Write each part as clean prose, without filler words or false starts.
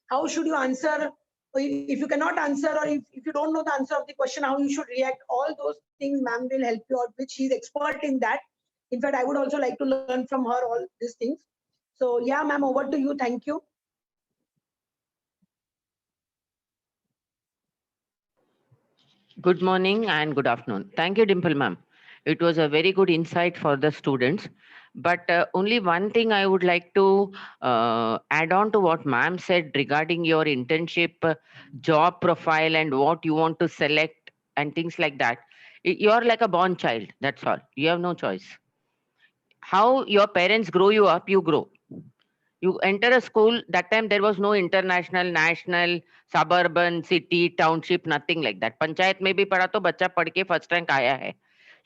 how should you answer, if you cannot answer, or if you don't know the answer of the question, how you should react. All those things ma'am will help you out with. She's expert in that. In fact, I would also like to learn from her all these things. So yeah, ma'am, over to you. Thank you. Good morning and good afternoon. Thank you, Dimple ma'am. It was a very good insight for the students. But only one thing I would like to add on to what ma'am said regarding your internship job profile and what you want to select and things like that. You're like a born child. That's all. You have no choice. How your parents grow you up, you grow. You enter a school, that time there was no international, national, suburban, city, township, nothing like that. Panchayat में भी पढ़ा तो बच्चा पढ़ के first rank आया है.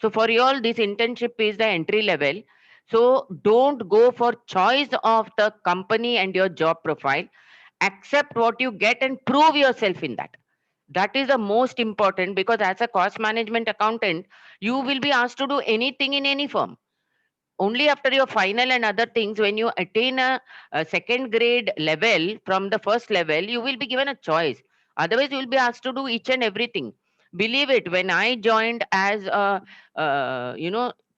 So for you all, this internship is the entry level. So don't go for choice of the company and your job profile. Accept what you get and prove yourself in that. That is the most important, because as a cost management accountant, you will be asked to do anything in any firm. Only after your final and other things, when you attain a second grade level from the first level, you will be given a choice. Otherwise, you will be asked to do each and everything. Believe it, when I joined as a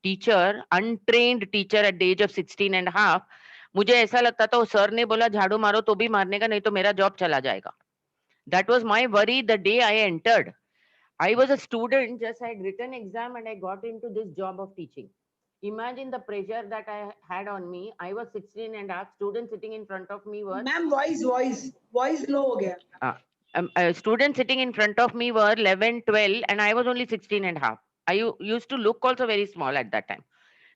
teacher, untrained teacher at the age of 16 and a half, मुझे ऐसा लगता था वो sir ने बोला झाड़ू मारो तो भी मारने का, नहीं तो मेरा जॉब चला जाएगा. That was my worry the day I entered. I was a student, just I had written exam and I got into this job of teaching. Imagine the pressure that I had on me. I was 16 and a half. Students sitting in front of me were... Ma'am, voice low हो गया. Students sitting in front of me were 11, 12, and I was only 16 and a half. Used to look also very small at that time.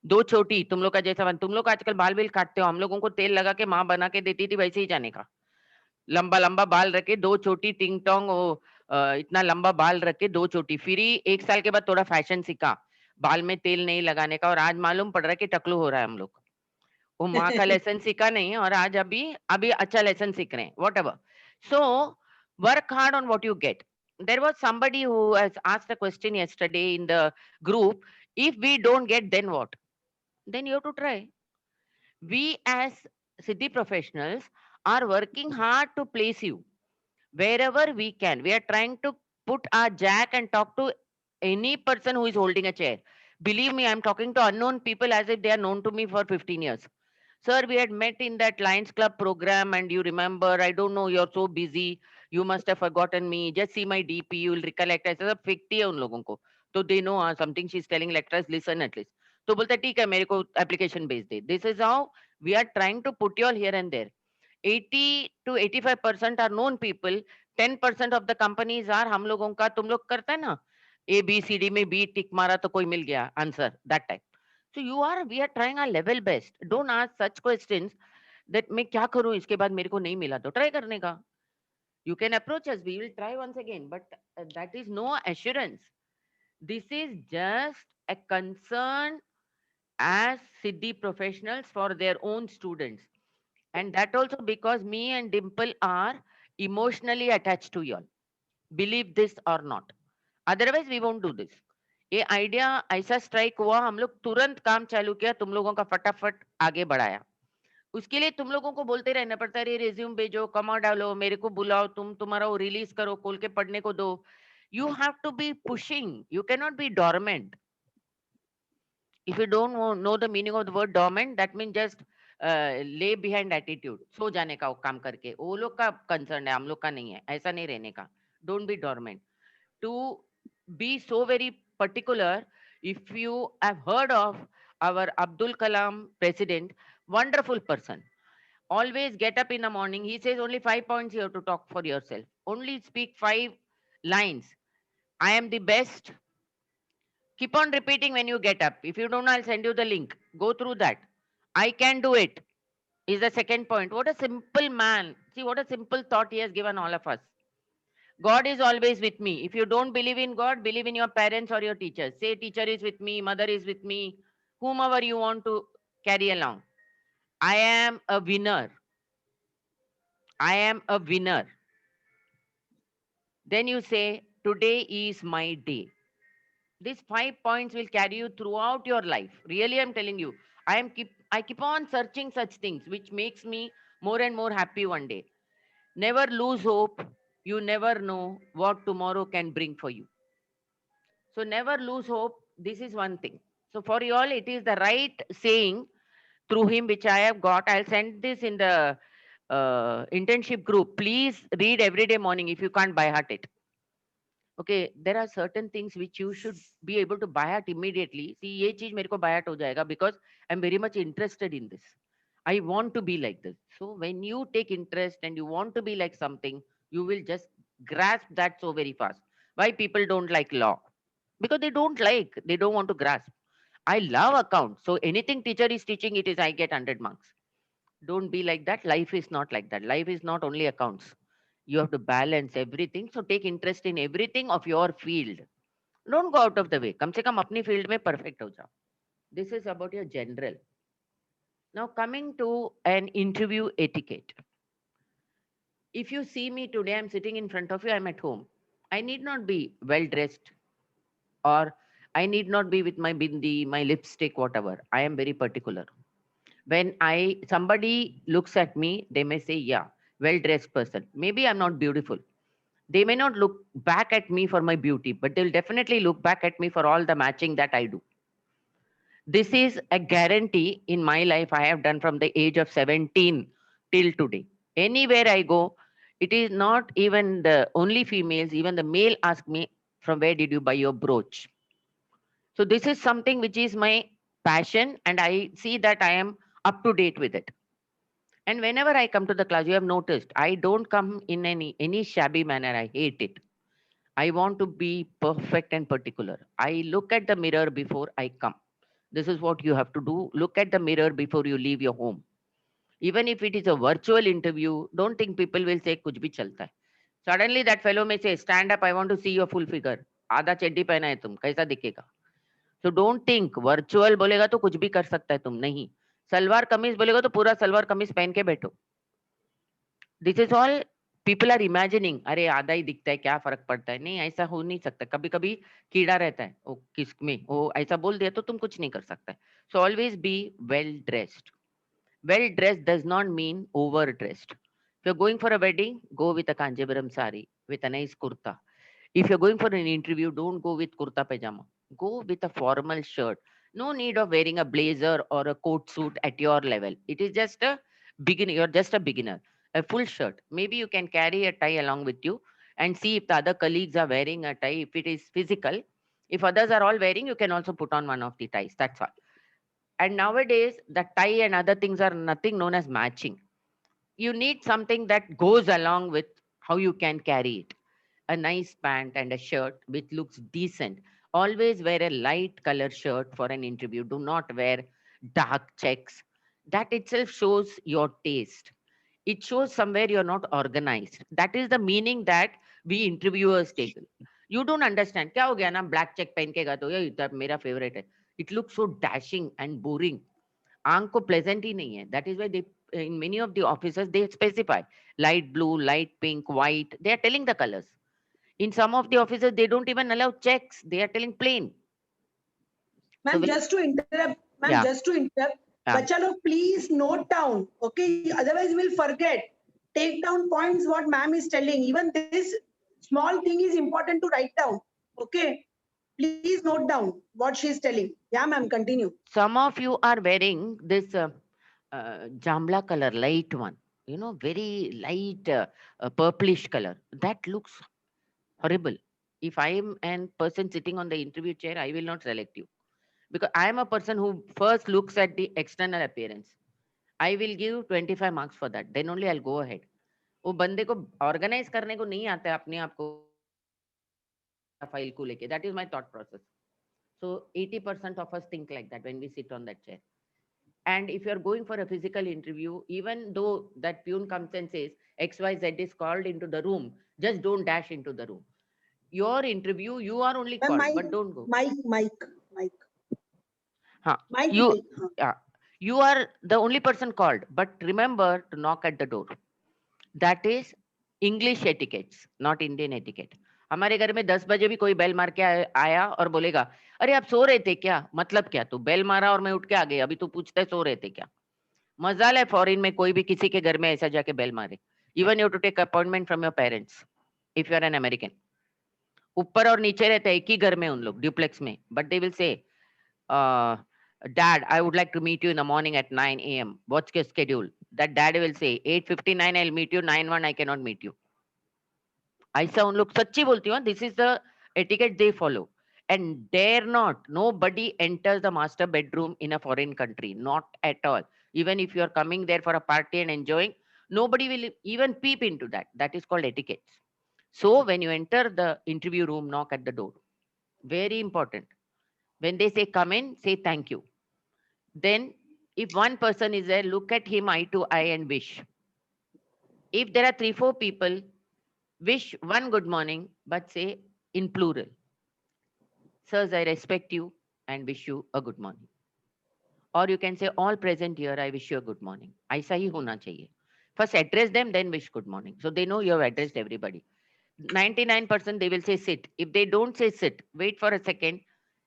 दो छोटी, तुम लोग का जैसा बन, तुम लोग आजकल बाल बिल काटते हो, हम लोगों को तेल लगा के माँ बना के देती थी, वैसे ही जाने का. लंबा लंबा बाल रखे, दो छोटी टिंग टोंग, इतना लंबा बाल रखे, दो छोटी. फिर ही 1 साल के बाद थोड़ा फैशन सीखा, बाल में तेल नहीं लगाने का, और आज मालूम पड़ रहा है कि टकलू हो रहा है हम लोग. वो माँ का लेसन सीखा नहीं, और आज अभी अभी अच्छा लेसन सीख रहे हैं. What ever. So work hard on what you get. There was somebody who has asked a question yesterday in the group. If we don't get, then what? Then you have to try. We as Siddhi professionals are working hard to place you wherever we can. We are trying to put our jack and talk to any person who is holding a chair. Believe me, I'm talking to unknown people as if they are known to me for 15 years. Sir, we had met in that Lions Club program, and you remember, I don't know, you're so busy, you must have forgotten me. Just see my DP, you will recollect. ऐसा सब फेंकती है उन लोगों को. तो they know something she's telling lecturers, listen at least. तो बोलता है ठीक है, मेरे को application भेज दे. This is how we are trying to put you all here and there. 80 to 85% are known people. 10% of the companies are हम लोगों का, तुम लोग करता है ना, ABCD में B टिक मारा तो कोई मिल गया answer, that type. So we are trying our level best. Don't ask such questions that मैं क्या करूं इसके बाद मेरे को नहीं मिला तो try करने का. You can approach us, we will try once again, but that is no assurance. This is just a concern as Siddhi professionals for their own students. And that also because me and Dimple are emotionally attached to you all. Believe this or not. Otherwise, we won't do this. ये idea ऐसा strike हुआ, हम लोग तुरंत काम चालू किया, तुम लोगों का फटाफट आगे बढ़ाया. उसके लिए तुम लोगों को बोलते रहना पड़ता है, रिज्यूम भेजो, कमा डालो, मेरे को बुलाओ, तुम्हारा वो रिलीज करो, खोल के पढ़ने को दो. You have to be pushing. You cannot be dormant. If you don't know the meaning of the word dormant, that means just lay behind attitude. सो जाने का वो काम करके, वो लोग का कंसर्न है, हम लोग का नहीं है. ऐसा नहीं रहने का. Don't be dormant. To be so very particular, if you have heard of our Abdul Kalam president, wonderful person. Always get up in the morning. He says only 5 points you have to talk for yourself. Only speak 5 lines. I am the best. Keep on repeating when you get up. If you don't know, I'll send you the link. Go through that. I can do it is the second point. What a simple man. See what a simple thought he has given all of us. God is always with me. If you don't believe in God, believe in your parents or your teachers. Say teacher is with me, mother is with me, whomever you want to carry along. I am a winner. I am a winner. Then you say, today is my day. These 5 points will carry you throughout your life. Really, I'm telling you. I keep on searching such things, which makes me more and more happy one day. Never lose hope. You never know what tomorrow can bring for you. So never lose hope. This is one thing. So for you all, it is the right saying through him which I have got. I'll send this in the internship group. Please read every day morning if you can't by heart it. Okay, there are certain things which you should be able to buy at immediately. See, ये चीज मेरे को buy out हो जाएगा because I'm very much interested in this. I want to be like this. So when you take interest and you want to be like something, you will just grasp that so very fast. Why people don't like law? Because they don't want to grasp. I love accounts. So anything teacher is teaching, it is I get 100 marks. Don't be like that. Life is not like that. Life is not only accounts. You have to balance everything. So take interest in everything of your field. Don't go out of the way. कम से कम अपनी field में perfect हो जाओ. This is about your general. Now coming to an interview etiquette. If you see me today, I'm sitting in front of you, I'm at home. I need not be well dressed or I need not be with my bindi, my lipstick, whatever. I am very particular. When somebody looks at me, they may say, yeah, well dressed person. Maybe I'm not beautiful. They may not look back at me for my beauty, but they'll definitely look back at me for all the matching that I do. This is a guarantee in my life I have done from the age of 17 till today. Anywhere I go, it is not even the only females, even the male ask me, from where did you buy your brooch? So this is something which is my passion and I see that I am up to date with it. And whenever I come to the class, you have noticed, I don't come in any shabby manner. I hate it. I want to be perfect and particular. I look at the mirror before I come. This is what you have to do. Look at the mirror before you leave your home. Even if it is a virtual interview, don't think people will say कुछ भी चलता है. Suddenly that fellow may say, stand up, I want to see your full figure. आधा चड्डी पहना है तुम, कैसा दिखेगा? So don't think virtual बोलेगा तो कुछ भी कर सकता है तुम, नहीं. सलवार कमीज बोलेगा तो पूरा सलवार कमीज पहन के बैठो. This is all people are imagining. अरे आधा ही दिखता है, क्या फर्क पड़ता है? नहीं, ऐसा हो नहीं सकता. कभी कभी कीड़ा रहता है ओ किस में, वो ऐसा बोल दिया तो तुम कुछ नहीं कर सकता. So always be well dressed. Well dressed does not mean overdressed. If you're going for a wedding, go with a Kanjivaram sari with a nice kurta. If you're going for an interview, don't go with kurta pajama. Go with a formal shirt. No need of wearing a blazer or a coat suit at your level. It is just a beginner. You're just a beginner. A full shirt. Maybe you can carry a tie along with you and see if the other colleagues are wearing a tie. If it is physical, if others are all wearing, you can also put on one of the ties. That's all. And nowadays, the tie and other things are nothing known as matching. You need something that goes along with how you can carry it. A nice pant and a shirt which looks decent. Always wear a light color shirt for an interview. Do not wear dark checks. That itself shows your taste. It shows somewhere you're not organized. That is the meaning that we interviewers take. You don't understand. क्या हो गया ना black check पहन के गया तो ये मेरा favorite है. It looks so dashing and boring. आंख को pleasant ही नहीं है. That is why they in many of the offices they specify light blue, light pink, white. They are telling the colors. In some of the offices, they don't even allow checks. They are telling plain. Ma'am, So just to interrupt, ma'am, yeah, just to interrupt. yeah. Bacha log, please note down. Okay, otherwise we'll forget. Take down points what ma'am is telling. Even this small thing is important to write down. Okay, please note down what she is telling. Yeah, ma'am, continue. Some of you are wearing this jambla color, light one. You know, very light purplish color. That looks horrible. If I am a person sitting on the interview chair, I will not select you. Because I am a person who first looks at the external appearance. I will give 25 marks for that. Then only I'll go ahead. वो बंदे को organise करने को नहीं आता है अपने आप को फाइल को लेके. That is my thought process. So 80% of us think like that when we sit on that chair. And if you're going for a physical interview, even though that peon comes and says XYZ is called into the room, just don't dash into the room. Your interview, you are only Ma'am, called, but don't go. Mike. Huh. Mike. Yeah, you are the only person called, but remember to knock at the door. That is English etiquettes, not Indian etiquette. हमारे घर में 10 बजे भी कोई bell मार के आया और बोलेगा अरे आप सो रहे थे क्या? मतलब क्या? तू बेल मारा और मैं उठ के आ गई, अभी तू पूछता है सो रहे थे क्या? मजाल है फॉरेन में कोई भी किसी के घर में ऐसा जाके बेल मारे. Even you have to take appointment from your parents if you are an American. ऊपर और नीचे रहते हैं एक ही घर में उन लोग ड्यूप्लेक्स में, but they will say, Dad, I would like to meet you in the morning at 9 a.m. What's your schedule? That dad will say 8:59 I'll meet you, 9:01 I cannot meet you. ऐसा उन लोग सच्ची बोलती हूँ. This is the etiquette they follow. And dare not, nobody enters the master bedroom in a foreign country, not at all. Even if you are coming there for a party and enjoying, nobody will even peep into that. That is called etiquette. So when you enter the interview room, knock at the door. Very important. When they say come in, say thank you. Then if one person is there, look at him eye to eye and wish. If there are 3-4 people, wish one good morning, but say in plural. Sirs, I respect you and wish you a good morning. Or you can say all present here, I wish you a good morning. ऐसा ही होना चाहिए. First address them, then wish good morning. So they know you have addressed everybody. 99% they will say sit. If they don't say sit, wait for a second,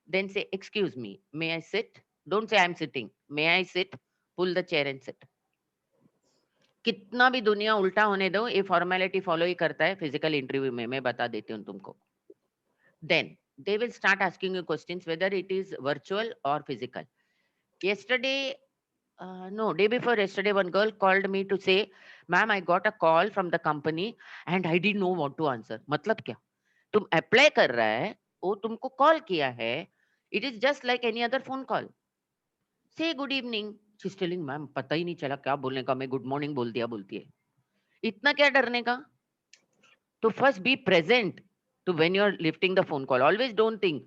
then say, excuse me, may I sit? Don't say I'm sitting. May I sit? Pull the chair and sit. कितना भी दुनिया उल्टा होने दो, ये formality follow ही करता है physical interview में, मैं बता देती हूँ तुमको. Then they will start asking you questions whether it is virtual or physical. Yesterday, no, day before yesterday, one girl called me to say, ma'am, I got a call from the company and I didn't know what to answer. मतलब क्या? तुम apply कर रहा है, वो तुमको call किया है, it is just like any other phone call. Say good evening. She's telling, ma'am, पता ही नहीं चला क्या बोलने का, मैं good morning बोल दिया बोलती है. इतना क्या डरने का? तो first be present to when you're lifting the phone call. Always don't think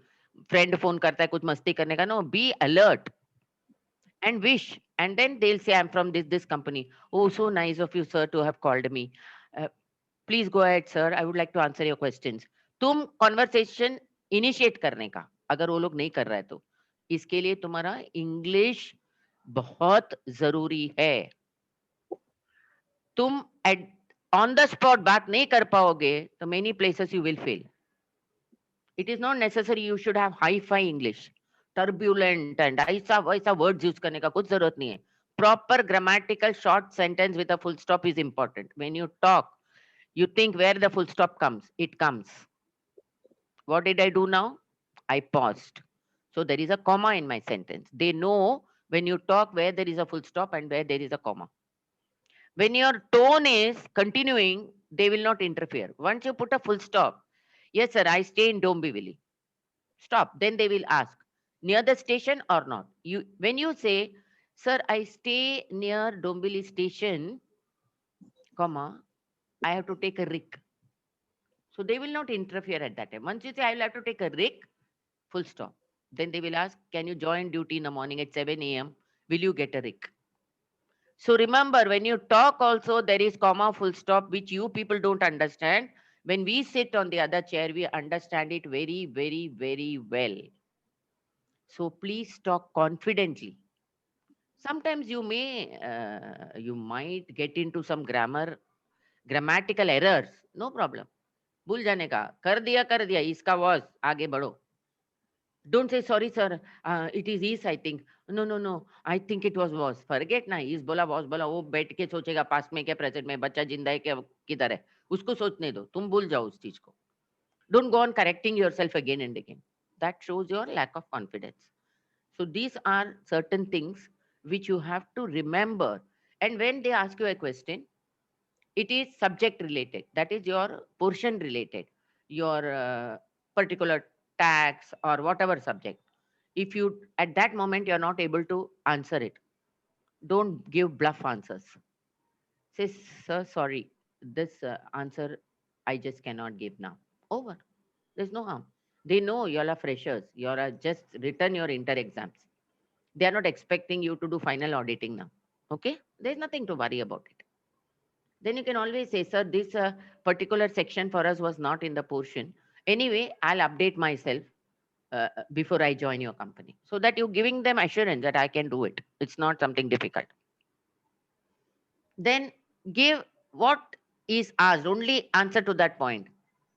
friend phone करता है कुछ मस्ती करने का. No, be alert and wish. And then they'll say, I'm from this company. Oh, so nice of you, sir, to have called me. Please go ahead, sir. I would like to answer your questions. तुम conversation initiate करने का, अगर वो लोग नहीं कर रहा है तो इसके लिए तुम्हारा इंग्लिश बहुत जरूरी है. तुम on the spot बात नहीं कर पाओगे तो many places you will fail. It is not necessary you should have hi-fi English, turbulent and ऐसा वैसा words use करने का कुछ जरूरत नहीं है. Proper grammatical short sentence with a full stop is important. When you talk, you think where the full stop comes. It comes. What did I do now? I paused. So there is a comma in my sentence. They know when you talk where there is a full stop and where there is a comma. When your tone is continuing, they will not interfere. Once you put a full stop, yes, sir, I stay in Dombivli. Stop. Then they will ask, near the station or not? When you say, sir, I stay near Dombivli station, comma, I have to take a rick. So they will not interfere at that time. Once you say, I will have to take a rick, full stop. Then they will ask, can you join duty in the morning at 7 a.m.? Will you get a rick? So remember, when you talk also, there is comma, full stop, which you people don't understand. When we sit on the other chair, we understand it very, very, very well. So please talk confidently. Sometimes you might get into some grammatical errors. No problem. भूल जाने का, कर दिया, इसका was, आगे बढ़ो. Don't say, sorry, sir, it is is, I think. No, I think it was. Forget ना, is बोला, was बोला, वो बैठ के सोचेगा पास्ट में क्या प्रेजेंट में, बच्चा जिंदा है क्या किधर है, उसको सोचने दो, तुम भूल जाओ उस चीज को. Don't go on correcting yourself again and again. That shows your lack of confidence. So these are certain things which you have to remember. And when they ask you a question, it is subject related. That is your portion related, your particular tax or whatever subject. If you at that moment you're not able to answer it, don't give bluff answers. Say, sir, sorry, this answer I just cannot give now. Over. There's no harm. They know you all are freshers. You all are just written your inter exams. They are not expecting you to do final auditing now. Okay? There's nothing to worry about it. Then you can always say, sir, this particular section for us was not in the portion. Anyway, I'll update myself before I join your company. So that you're giving them assurance that I can do it. It's not something difficult. Then give what is asked, only answer to that point.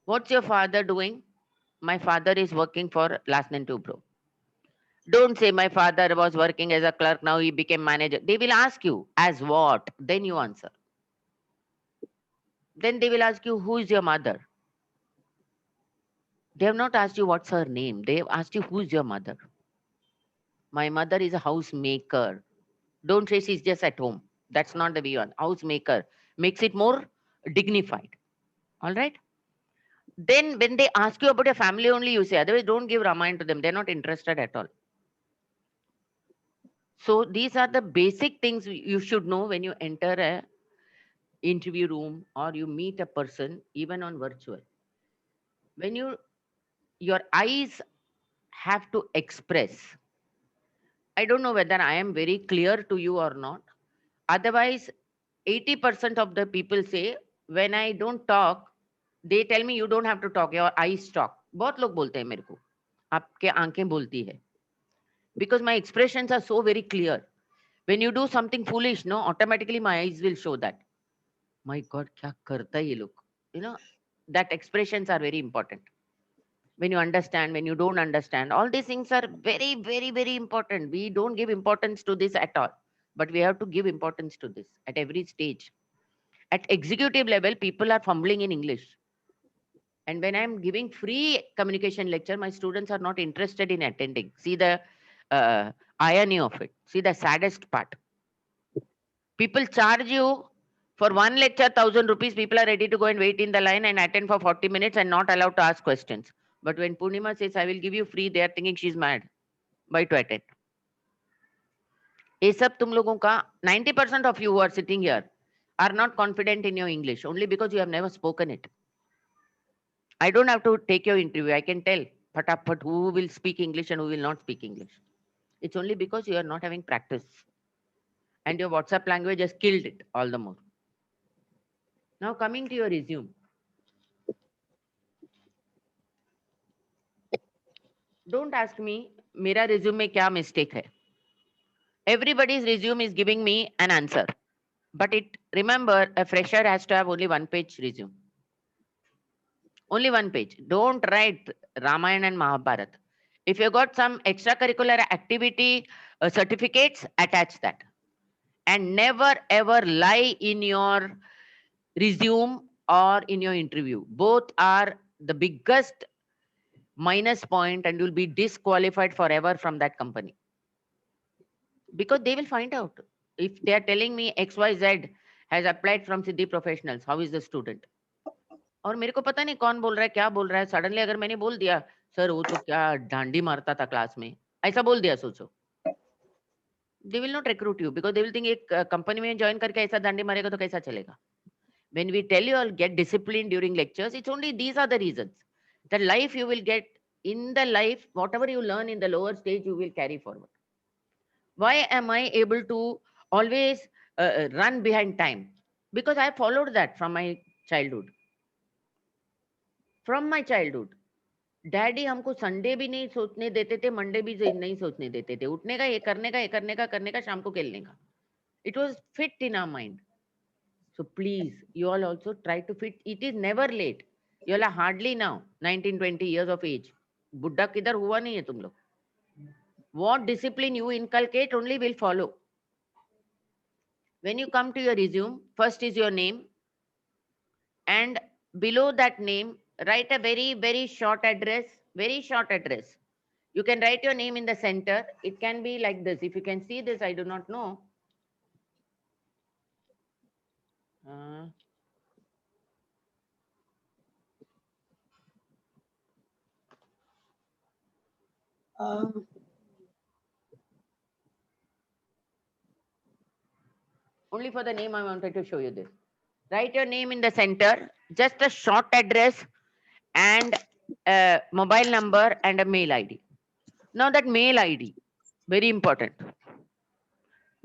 What's your father doing? My father is working for Larsen & Toubro. Don't say my father was working as a clerk, now he became manager. They will ask you, as what? Then you answer. Then they will ask you, who is your mother? They have not asked you what's her name. They have asked you, who is your mother? My mother is a housemaker. Don't say she's just at home. That's not the way you are. Housemaker makes it more dignified. All right. Then when they ask you about your family only, you say. Otherwise, don't give Ramayana to them. They're not interested at all. So these are the basic things you should know when you enter a interview room or you meet a person, even on virtual. When your eyes have to express. I don't know whether I am very clear to you or not. Otherwise, 80% of the people say, when I don't talk, they tell me you don't have to talk, your eyes talk. बहुत लोग बोलते हैं मेरे को, आपके आंखें बोलती है. Because my expressions are so very clear. When you do something foolish, no, automatically my eyes will show that. My God, क्या करता है ये लोग? You know, that expressions are very important. When you understand, when you don't understand, all these things are very, very, very important. We don't give importance to this at all, but we have to give importance to this at every stage. At executive level, people are fumbling in English. And when I'm giving free communication lecture, my students are not interested in attending. See the irony of it. See the saddest part. People charge you for one lecture, 1,000 rupees. People are ready to go and wait in the line and attend for 40 minutes and not allowed to ask questions. But when Purnima says, I will give you free, they are thinking she's mad. Why to attend? ये सब तुम लोगों का 90% of you who are sitting here are not confident in your English only because you have never spoken it. I don't have to take your interview. I can tell patapat who will speak English and who will not speak English. It's only because you are not having practice. And your WhatsApp language has killed it all the more. Now coming to your resume. Don't ask me, मेरा resume में क्या mistake है. Everybody's resume is giving me an answer. But remember, a fresher has to have only one page resume. Only one page. Don't write Ramayana and Mahabharata. If you got some extracurricular activity certificates, attach that. And never ever lie in your resume or in your interview. Both are the biggest minus point and you'll be disqualified forever from that company. Because they will find out. If they are telling me XYZ has applied from Siddhi Professionals, how is the student? और मेरे को पता नहीं कौन बोल रहा है, क्या बोल रहा है. सडनली अगर मैंने बोल दिया, सर वो तो क्या डांडी मारता था क्लास में, ऐसा बोल दिया, सोचो. They will not recruit you because they will think एक कंपनी में ज्वाइन करके ऐसा डांडी मारेगा तो कैसा चलेगा. When we tell you all get disciplined during lectures, it's only these are the reasons. The life you will get in the life, whatever you learn in the lower stage, you will carry forward. Why am I able to always run behind time? Because I followed that from my childhood. From my childhood. Daddy हमको Sunday भी नहीं सोचने देते थे, Monday भी नहीं सोचने देते थे. उठने का, ये करने का, ये करने का, शाम को खेलने का. It was fit in our mind. So please, you all also try to fit. It is never late. You all are hardly now 19, 20 years of age. बुड्ढा किधर हुआ नहीं है तुम लोग. What discipline you inculcate only will follow. When you come to your resume, first is your name, and below that name, write a very, very short address. Very short address. You can write your name in the center. It can be like this. If you can see this, I do not know. Only for the name I wanted to show you this. Write your name in the center, just a short address and a mobile number and a mail ID. Now that mail ID, very important.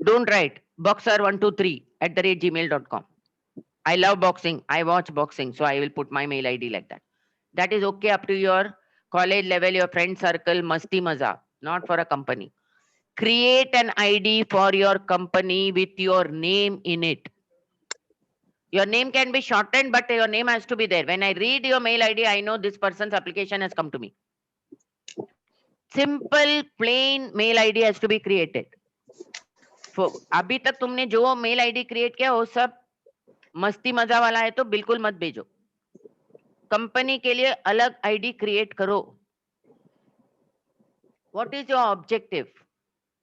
Don't write boxer123@gmail.com. I love boxing. I watch boxing. So I will put my mail ID like that. That is okay up to your college level, your friend circle, masti maza, not for a company. Create an ID for your company with your name in it. Your name can be shortened, but your name has to be there. When I read your mail ID, I know this person's application has come to me. Simple, plain mail ID has to be created. अभी तक तुमने जो mail ID create किया वो सब मस्ती मजा वाला है तो बिल्कुल मत भेजो। कंपनी के लिए अलग आईडी क्रिएट करो। What is your objective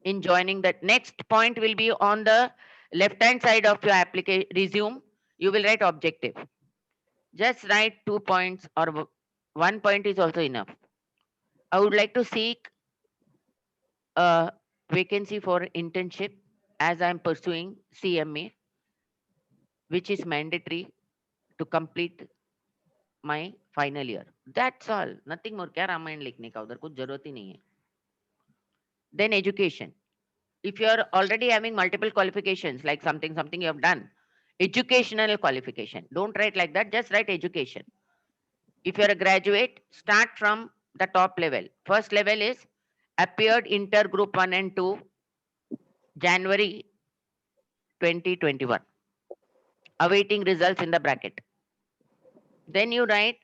in joining that? Next point will be on the left hand side of your application resume. You will write objective. Just write 2 points or 1 point is also enough. I would like to seek a vacancy for internship as I am pursuing CMA, which is mandatory to complete my final year. That's all. Nothing more. क्या रामायण लिखने का उधर कुछ जरूरत ही नहीं है. Then education. If you are already having multiple qualifications, like something you have done, educational qualification. Don't write like that. Just write education. If you are a graduate, start from the top level. First level is appeared inter group 1 and 2 January 2021. Awaiting results in the bracket. Then you write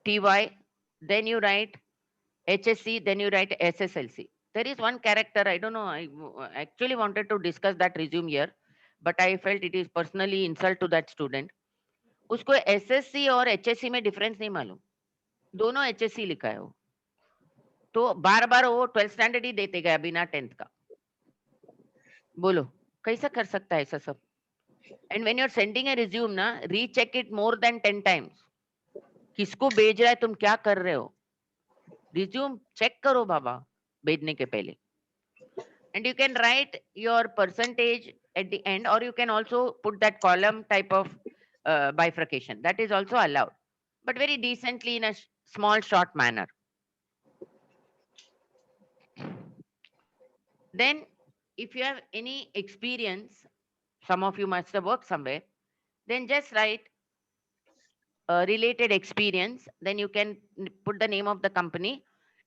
TY, then you write HSC, then you write SSLC. There is one character, I don't know, I actually wanted to discuss that resume here, but I felt it is personally insult to that student. उसको SSC और HSC में difference नहीं मालूम, दोनों HSC लिखा है वो, तो बार बार वो 12th स्टैंडर्ड ही देते गया बिना 10th का. बोलो कैसा कर सकता है ऐसा सब? And when you're sending a resume ना, recheck it more than 10 times. किसको भेज रहा है, तुम क्या कर रहे हो? Resume check करो बाबा भेजने के पहले. And you can write your percentage at the end, or you can also put that column type of bifurcation. That is also allowed, but very decently in a small short manner. Then if you have any experience, some of you must have worked somewhere, then just write related experience. Then you can put the name of the company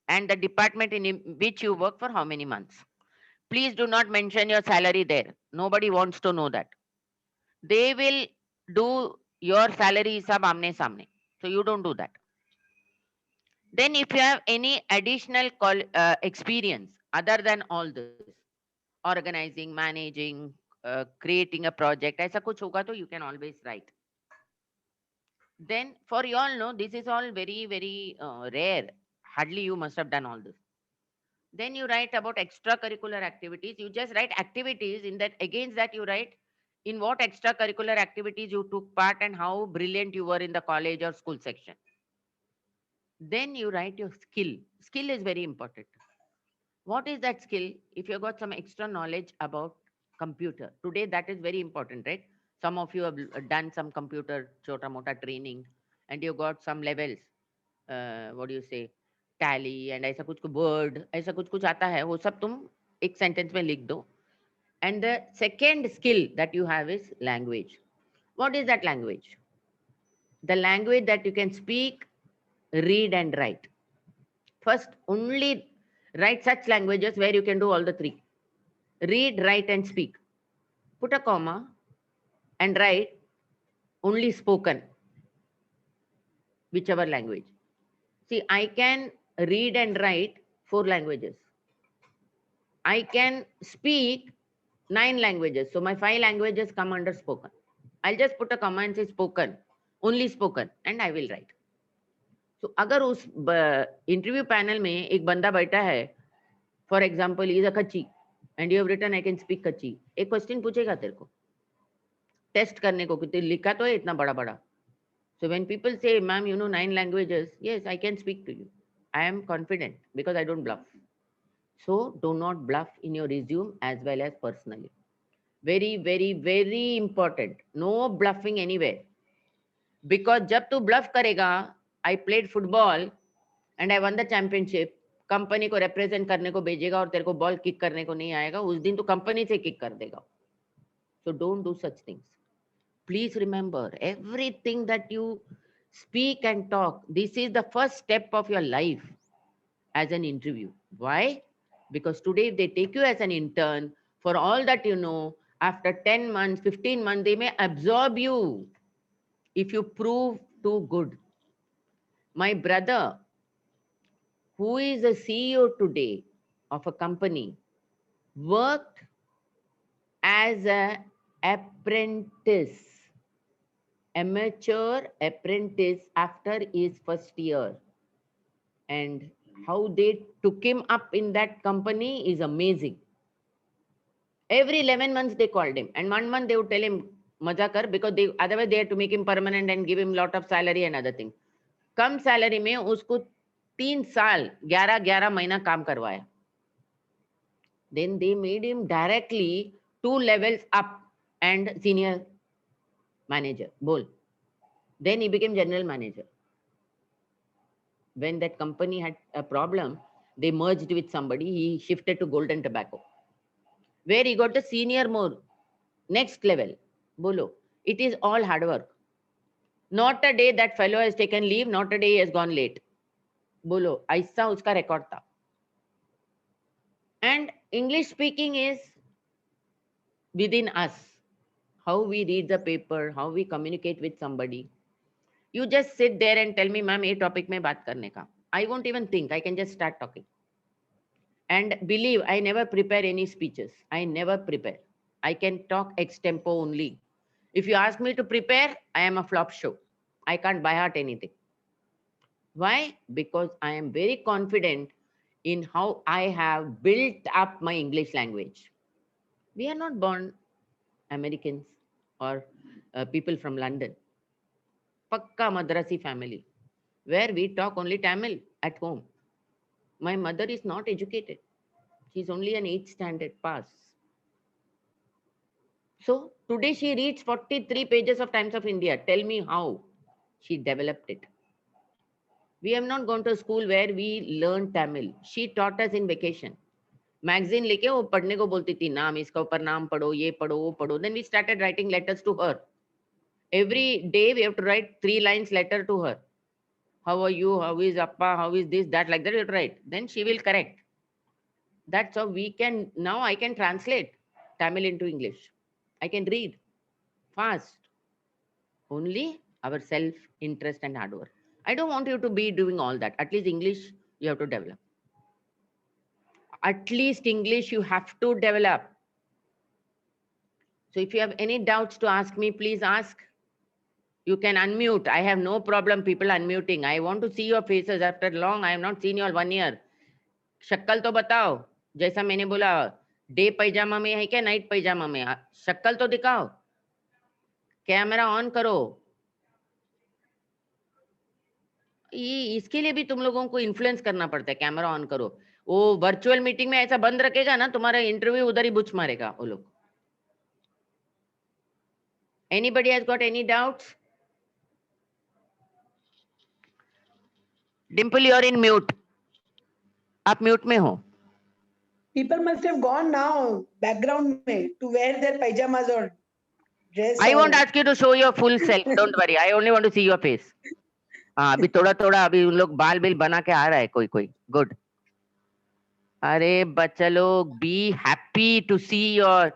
and the department in which you work for how many months. Please do not mention your salary there. Nobody wants to know that. They will do your salary sab amne samne. So you don't do that. Then if you have any additional experience other than all this, organizing, managing, creating a project, aisa kuch hoga to you can always write. Then for you all know, this is all very rare. Hardly you must have done all this. Then you write about extracurricular activities. You just write activities. In that, against that you write in what extracurricular activities you took part and how brilliant you were in the college or school section. Then you write your skill. Skill is very important. What is that skill? If you got some extra knowledge about computer, today that is very important, right? Some of you have done some computer chota mota training and you got some levels. What do you say? Tally and ऐसा कुछ word, ऐसा कुछ आता है, वो सब तुम एक sentence में लिख दो. And the second skill that you have is language. What is that language? The language that you can speak, read and write. First, only write such languages where you can do all the three. Read, write and speak. Put a comma and write only spoken, whichever language. See, I can read and write 4 languages. I can speak 9 languages. So my 5 languages come under spoken. I'll just put a comma and say spoken, only spoken, and I will write. So अगर उस interview panel में एक बंदा बैठा है, for example is a Kutchi and you have written I can speak Kutchi, एक question पूछेगा तेरे को टेस्ट करने को कि तू लिखा तो है इतना बड़ा बड़ा. So when people say, ma'am, you know 9 languages, yes, I can speak to you. I am confident because I don't bluff. So do not bluff in your resume as well as personally. Very important. No bluffing anywhere. Because जब तू bluff करेगा, I played football and I won the championship. Company को represent करने को भेजेगा और तेरे को बॉल किक करने को नहीं आएगा, उस दिन तू कंपनी से किक कर देगा. So don't do such things. Please remember, everything that you speak and talk, this is the first step of your life as an interview. Why? Because today if they take you as an intern, for all that you know, after 10 months, 15 months, they may absorb you if you prove too good. My brother, who is a CEO today of a company, worked as a apprentice, amateur apprentice after his first year, and how they took him up in that company is amazing. Every 11 months they called him, and 1 month they would tell him maza kar, because they otherwise they had to make him permanent and give him lot of salary and other things. Come salary में उसको 3 साल 11 महीना काम करवाया. Then they made him directly 2 levels up and senior manager. Bol. Then he became general manager. When that company had a problem, they merged with somebody. He shifted to Golden Tobacco, where he got the senior more next level. Bolo. It is all hard work. Not a day that fellow has taken leave, not a day he has gone late. Bolo. ऐसा उसका record था. And English speaking is within us. How we read the paper, how we communicate with somebody. You just sit there and tell me, ma'am, ये topic में बात करने का. I won't even think. I can just start talking. And believe, I never prepare any speeches. I never prepare. I can talk extempo only. If you ask me to prepare, I am a flop show. I can't by heart anything. Why? Because I am very confident in how I have built up my English language. We are not born Americans or people from London. Pakka Madrasi family, where we talk only Tamil at home. My mother is not educated. She's only an 8th standard pass. So today she reads 43 pages of Times of India. Tell me how she developed it. We have not gone to a school where we learn Tamil. She taught us in vacation. Magazine लेके वो पढ़ने को बोलती थी, नाम इसका ऊपर नाम पढ़ो, ये पढ़ो, वो पढ़ो. Then we started writing letters to her. Every day we have to write 3 lines letter to her. How are you? How is Appa? How is this? That, like that you have to write. Then she will correct. That's how we can, now I can translate Tamil into English. I can read fast. Only our self-interest and hard work. I don't want you to be doing all that. At least English you have to develop. At least English you have to develop. So if you have any doubts to ask me, please ask. You can unmute. I have no problem people unmuting. I want to see your faces after long. I have not seen you all 1 year. शक्ल तो बताओ. जैसा मैंने बोला, day पैजामा में है क्या night पैजामा में? शक्ल तो दिखाओ. कैमरा ऑन करो. इसके लिए भी तुम लोगों को इन्फ्लुएंस करना पड़ता है. कैमरा ऑन करो. वो वर्चुअल मीटिंग में ऐसा बंद रखेगा ना, तुम्हारा इंटरव्यू उधर ही बुच मारेगा वो लोग. Anybody has got any doubts? Dimple, you're in mute. आप म्यूट में हो. People must have gone now background में to wear their pajamas or dress. I or- won't ask you to show your full self. Don't worry. I only want to see your face. हाँ, अभी थोड़ा थोड़ा अभी उन लोग बाल bill बना के आ रहा है कोई कोई. गुड. अरे बच्चा लोग, be happy to see your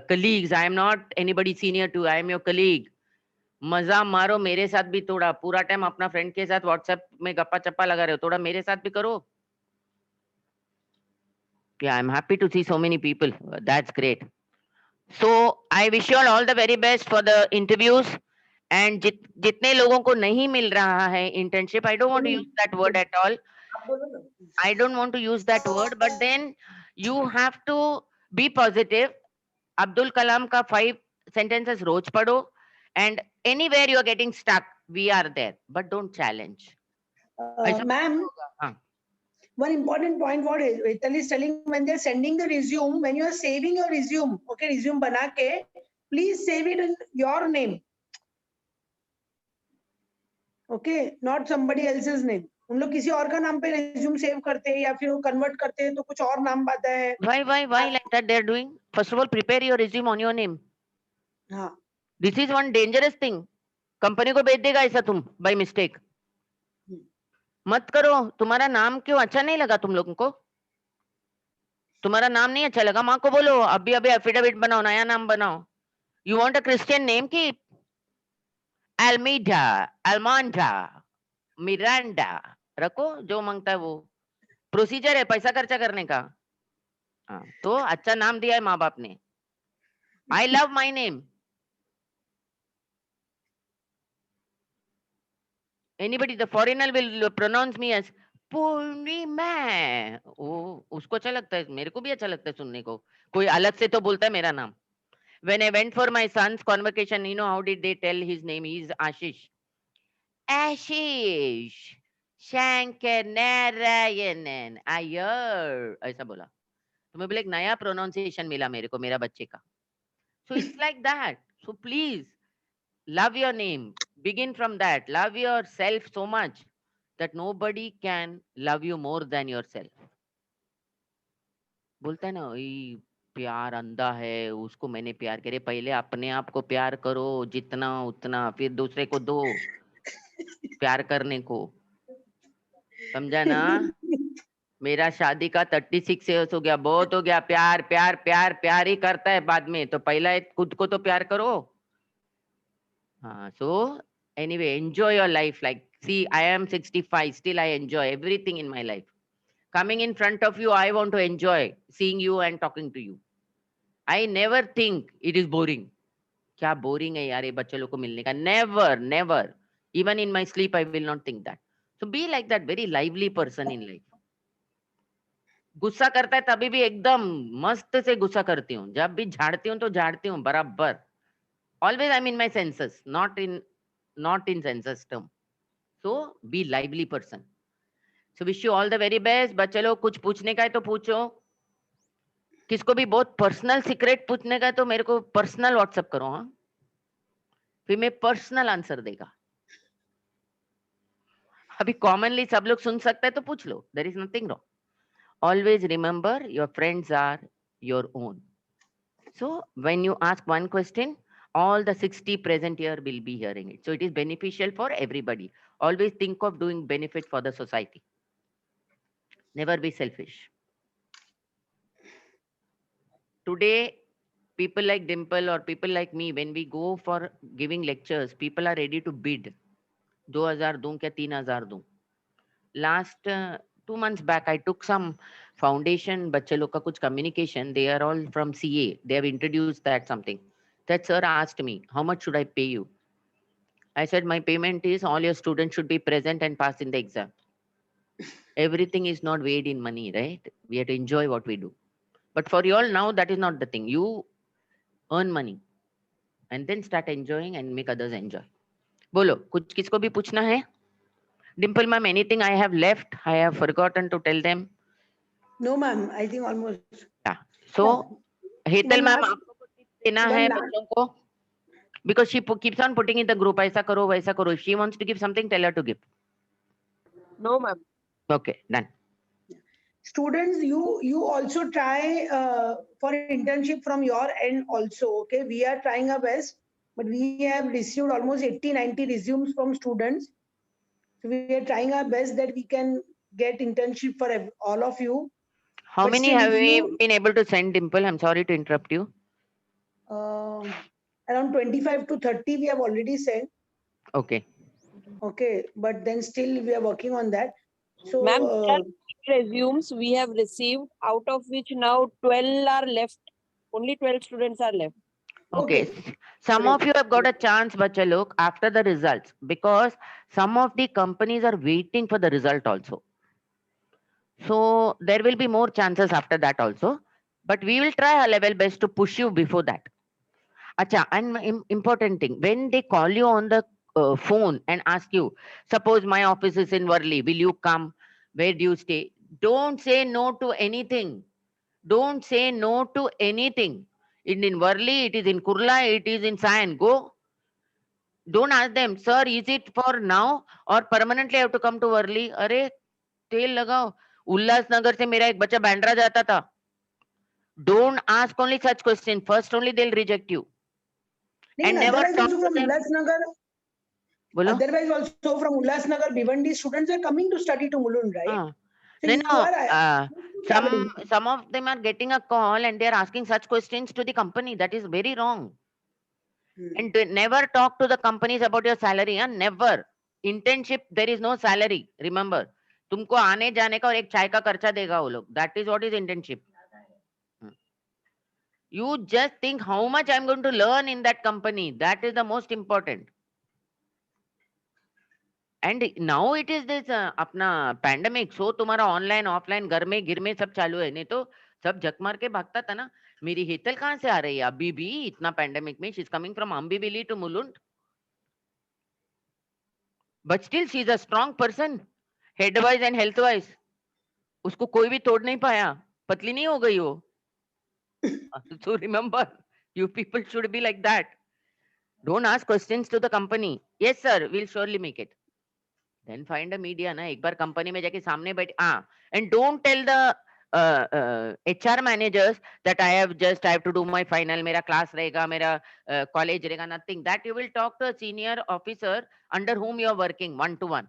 colleagues. I am not anybody senior to. I am your colleague. मजा मारो मेरे साथ भी थोड़ा. पूरा टाइम अपना फ्रेंड के साथ व्हाट्सएप में गप्पा चप्पा लगा रहे हो, थोड़ा मेरे साथ भी करो. Yeah, I'm happy to see so many people. That's great. So I wish you all the very best for the interviews. And जितने लोगों को नहीं मिल रहा है internship, I don't want to use that word at all. I don't want to use that word, but then you have to be positive. Abdul Kalam ka 5 sentences रोज पढ़ो. And anywhere you are getting stuck, we are there. But don't challenge. ऐसा Ma'am, हाँ. one important point what is Vital is telling, when they're sending the resume, when you are saving your resume, okay, resume bana ke, please save it in your name. Okay, not somebody else's name. उन लोग किसी और का नाम पे resume save करते हैं या फिर वो convert करते हैं तो कुछ और नाम आता है. Why like that they're doing? First of all, prepare your resume on your name. हाँ. This is one dangerous thing. Company को भेज देगा ऐसा तुम by mistake. मत करो. तुम्हारा नाम क्यों अच्छा नहीं लगा तुम लोगों को? तुम्हारा नाम नहीं अच्छा लगा, माँ को बोलो अभी अभी एफिडेविट बनाओ, नया नाम बनाओ. You want a Christian name? Keep Almeida, Almanda, Miranda. रखो जो मांगता है वो. प्रोसीजर है पैसा खर्चा करने का. तो अच्छा नाम दिया है माँ बाप ने. I love my name. Anybody, the foreigner will pronounce me as पूर्णिमा. वो उसको अच्छा लगता है, मेरे को भी अच्छा लगता है सुनने को. कोई अलग से तो बोलता है मेरा नाम. When I went for my son's convocation, you know how did they tell his name? He's Ashish. Ashish Shankar Narayanan Iyer, ऐसा बोला. तो मैं बोले एक नया प्रोनाउंसिएशन मिला मेरे को मेरा बच्चे का. So it's like that. So please love your name. Begin from that. Love yourself so much that nobody can love you more than yourself. बोलता है ना ये प्यार अंधा है, उसको मैंने प्यार करे. पहले अपने आप को प्यार करो जितना उतना, फिर दूसरे को दो प्यार करने को. समझा ना? मेरा शादी का 36 इयर्स हो गया, बहुत हो गया. प्यार प्यार प्यार प्यार ही करता है बाद में, तो पहला खुद को तो प्यार करो. हाँ. So anyway, enjoy your life. Like, see, I am 65, still I enjoy everything in my life. Coming in front of you, I want to enjoy seeing you and talking to you. I never think it is boring. क्या boring है यार ये बच्चे लोग को मिलने का. Never, never. Even in my sleep, I will not think that. So be like that very lively person in life. गुस्सा करता है तभी भी एकदम मस्त से गुस्सा करती हूँ. जब भी झाड़ती हूँ तो झाड़ती हूँ बराबर. Always I'm in my senses, not in senses term. So be lively person. So wish you all the very best. बच्चे लोग कुछ पूछने का है तो पूछो. किसको भी बहुत पर्सनल सीक्रेट पूछने का है तो मेरे को पर्सनल व्हाट्सएप करो. हाँ, फिर मैं पर्सनल आंसर देगा. अभी कॉमनली सब लोग सुन सकते हैं तो पूछ लो. There is nothing wrong. Always remember your friends are your own. So when you ask one question, all the 60 present here will be hearing it. So it is beneficial for everybody. Always think of doing benefit for the society. Never be selfish. Today, people like Dimple or people like me, when we go for giving lectures, people are ready to bid. 2000 दूं क्या 3000 दूं. Last 2 months back, I took some foundation बच्चे लोग का कुछ communication. They are all from CA. They have introduced that something. That sir asked me, how much should I pay you? I said, my payment is all your students should be present and pass in the exam. Everything is not weighed in money, right? We have to enjoy what we do. But for you all now, that is not the thing. You earn money and then start enjoying and make others enjoy. बोलो कुछ किसको भी पूछना है? Dimple ma'am, anything I have left, I have forgotten to tell them. No, ma'am. I think almost. Yeah. So, Hetal One ma'am, last- आपको कुछ tips देना है बच्चों को? Because she keeps on putting in the group, ऐसा करो वैसा करो. If she wants to give something, tell her to give. No, ma'am. Okay, done. Students, you also try for internship from your end also. Okay, we are trying our best, but we have received almost 80-90 resumes from students. So we are trying our best that we can get internship for all of you. How But many still, have if we you- been able to send, Dimple? I'm sorry to interrupt you. Around 25 to 30 we have already sent. Okay. Okay, but then still we are working on that. So Ma'am, there are resumes we have received, out of which now 12 are left. Only 12 students are left. Okay. Okay. Some Correct. of you have got a chance, bacha look, after the results, because some of the companies are waiting for the result also. So there will be more chances after that also. But we will try our level best to push you before that. Acha, and important thing, when they call you on the phone and ask you, suppose my office is in Worli, will you come? Where do you stay? Don't say no to anything. Don't say no to anything. In Worli, it is in Kurla, it is in Sayan. Go. Don't ask them, sir, is it for now or permanently I have to come to Worli? अरे तेल लगाओ. उल्लासनगर से मेरा एक बच्चा बैंड्रा जाता था. Don't ask only such question. First only they'll reject you. And never otherwise talk also to from them. Ulhasnagar, बोलो. otherwise also from Ulhasnagar, Bhiwandi students are coming to study to Mulund, right? हाँ. So No, you no. are traveling. Some of them are getting a call and they are asking such questions to the company. That is very wrong. And never talk to the companies about your salary. Huh? Never. Internship, there is no salary. Remember. तुमको आने जाने का और एक चाय का खर्चा देगा वो लोग. That is what is internship. You just think how much I'm going to learn in that company. That is the most important. And now it is this अपना pandemic. So तुम्हारा online, offline, घर में गिर में सब चालू है. नहीं तो सब झक मार के भागता था ना. मेरी हेतल कहाँ से आ रही है अभी भी इतना pandemic में? She's coming from Ambivili to Mulund. But still she is a strong person, head wise and health wise. उसको कोई भी तोड़ नहीं पाया. पतली नहीं हो गई वो. So remember, you people should be like that. Don't ask questions to the company. Yes sir, we'll surely make it. Then find a media ना. एक बार company में जाके सामने बैठ. And don't tell the HR managers that I have to do my final. मेरा class रहेगा, मेरा college रहेगा. Nothing. That you will talk to a senior officer under whom you are working one to one.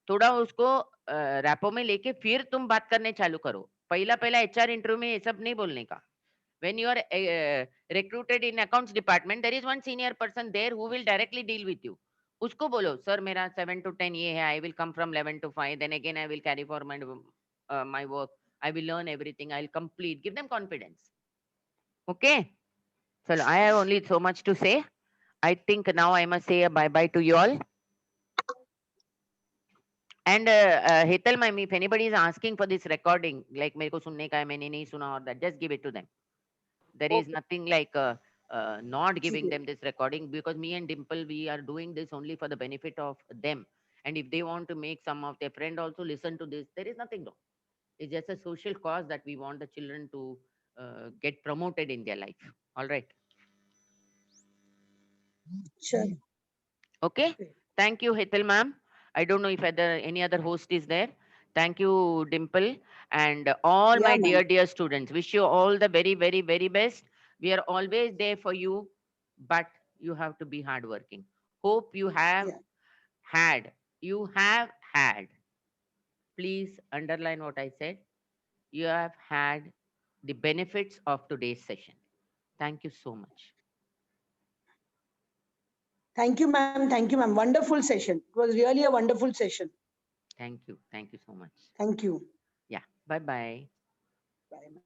थोड़ा उसको rapport में लेके फिर तुम बात करने चालू करो. पहला HR इंटरव्यू में ये सब नहीं बोलने का. When you are recruited in accounts department, there is one senior person there who will directly deal with you. उसको बोलो सर मेरा 7 to 10 ये है. I will come from 11 to 5. Then again I will carry for my work. I will learn everything. I will complete. Give them confidence. Okay. So I have only so much to say. I think now I must say a bye bye to you all. And Hetal ma'am, if anybody is asking for this recording, like मेरे को सुनने का है मैंने नहीं सुना or that, just give it to them. There is nothing like not giving them this recording, because me and Dimple, we are doing this only for the benefit of them. And if they want to make some of their friend also listen to this, there is nothing wrong. It's just a social cause that we want the children to get promoted in their life. All right. Sure. Okay. Okay. Thank you, Hetal ma'am. I don't know if any other host is there. Thank you, Dimple, and all my Yeah, ma'am. dear students. Wish you all the very, very, very best. We are always there for you, but you have to be hardworking. Hope you have Yeah. had. You have had. Please underline what I said. You have had the benefits of today's session. Thank you so much. Thank you, ma'am. Thank you, ma'am. Wonderful session. It was really a wonderful session. Thank you. Thank you so much. Thank you. Yeah. Bye-bye. Bye, ma'am.